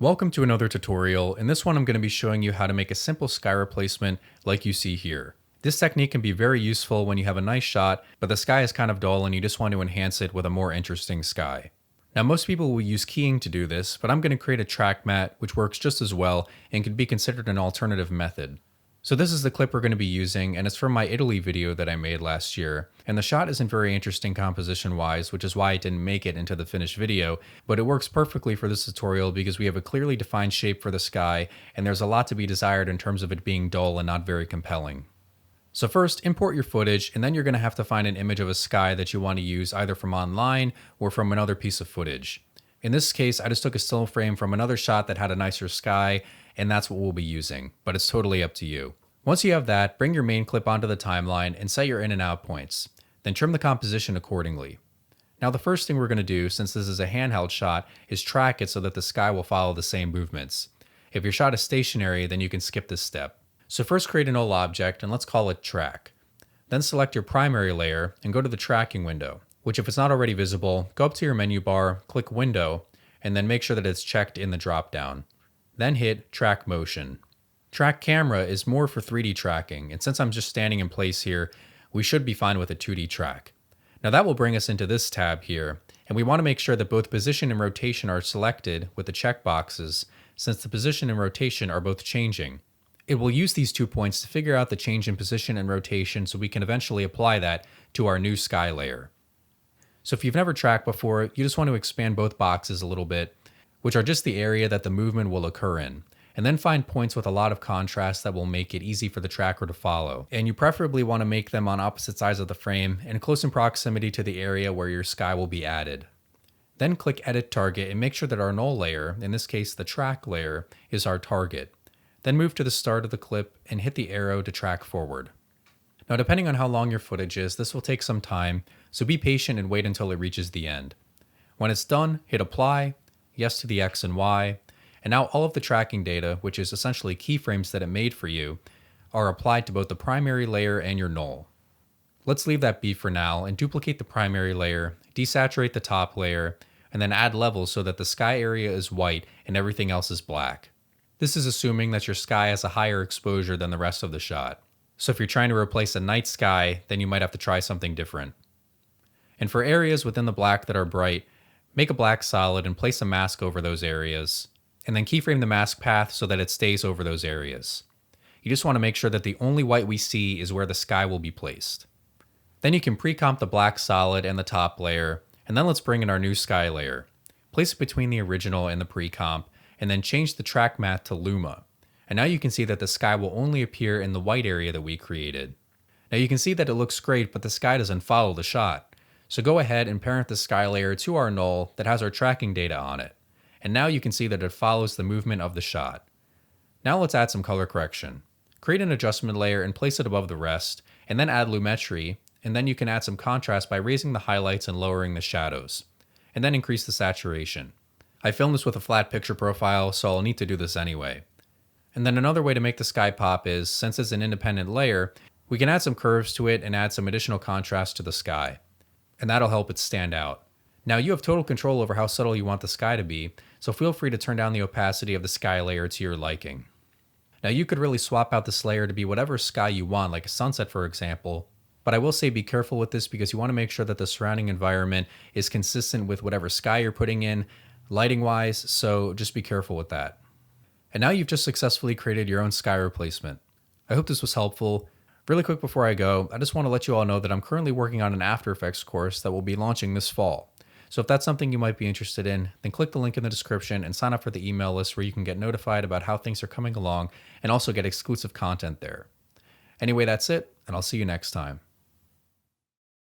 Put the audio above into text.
Welcome to another tutorial. In this one, I'm going to be showing you how to make a simple sky replacement like you see here. This technique can be very useful when you have a nice shot, but the sky is kind of dull and you just want to enhance it with a more interesting sky. Now, most people will use keying to do this, but I'm going to create a track matte which works just as well and can be considered an alternative method. So this is the clip we're going to be using, and it's from my Italy video that I made last year. And the shot isn't very interesting composition-wise, which is why it didn't make it into the finished video, but it works perfectly for this tutorial because we have a clearly defined shape for the sky, and there's a lot to be desired in terms of it being dull and not very compelling. So first, import your footage, and then you're going to have to find an image of a sky that you want to use either from online or from another piece of footage. In this case, I just took a still frame from another shot that had a nicer sky, and that's what we'll be using, but it's totally up to you. Once you have that, bring your main clip onto the timeline and set your in and out points. Then trim the composition accordingly. Now the first thing we're going to do, since this is a handheld shot, is track it so that the sky will follow the same movements. If your shot is stationary, then you can skip this step. So first create a null object and let's call it track. Then select your primary layer and go to the tracking window, which if it's not already visible, go up to your menu bar, click window, and then make sure that it's checked in the dropdown. Then hit track motion. Track camera is more for 3D tracking, and since I'm just standing in place here, we should be fine with a 2D track. Now that will bring us into this tab here, and we want to make sure that both position and rotation are selected with the checkboxes, since the position and rotation are both changing. It will use these 2 points to figure out the change in position and rotation so we can eventually apply that to our new sky layer. So if you've never tracked before, you just want to expand both boxes a little bit, which are just the area that the movement will occur in. And then find points with a lot of contrast that will make it easy for the tracker to follow. And you preferably want to make them on opposite sides of the frame and close in proximity to the area where your sky will be added. Then click Edit Target and make sure that our null layer, in this case the track layer, is our target. Then move to the start of the clip and hit the arrow to track forward. Now depending on how long your footage is, this will take some time, so be patient and wait until it reaches the end. When it's done, hit Apply, Yes to the X and Y, and now all of the tracking data, which is essentially keyframes that it made for you, are applied to both the primary layer and your null. Let's leave that be for now and duplicate the primary layer, desaturate the top layer, and then add levels so that the sky area is white and everything else is black. This is assuming that your sky has a higher exposure than the rest of the shot. So if you're trying to replace a night sky, then you might have to try something different. And for areas within the black that are bright, make a black solid and place a mask over those areas. And then keyframe the mask path so that it stays over those areas. You just want to make sure that the only white we see is where the sky will be placed. Then you can pre-comp the black solid and the top layer, and then let's bring in our new sky layer. Place it between the original and the pre-comp, and then change the track matte to Luma. And now you can see that the sky will only appear in the white area that we created. Now you can see that it looks great, but the sky doesn't follow the shot. So go ahead and parent the sky layer to our null that has our tracking data on it. And now you can see that it follows the movement of the shot. Now let's add some color correction. Create an adjustment layer and place it above the rest, and then add lumetri, and then you can add some contrast by raising the highlights and lowering the shadows. And then increase the saturation. I filmed this with a flat picture profile, so I'll need to do this anyway. And then another way to make the sky pop is, since it's an independent layer, we can add some curves to it and add some additional contrast to the sky. And that'll help it stand out. Now you have total control over how subtle you want the sky to be, so feel free to turn down the opacity of the sky layer to your liking. Now you could really swap out this layer to be whatever sky you want, like a sunset for example, but I will say be careful with this because you want to make sure that the surrounding environment is consistent with whatever sky you're putting in, lighting wise, so just be careful with that. And now you've just successfully created your own sky replacement. I hope this was helpful. Really quick before I go, I just want to let you all know that I'm currently working on an After Effects course that will be launching this fall. So if that's something you might be interested in, then click the link in the description and sign up for the email list where you can get notified about how things are coming along and also get exclusive content there. Anyway, that's it, and I'll see you next time.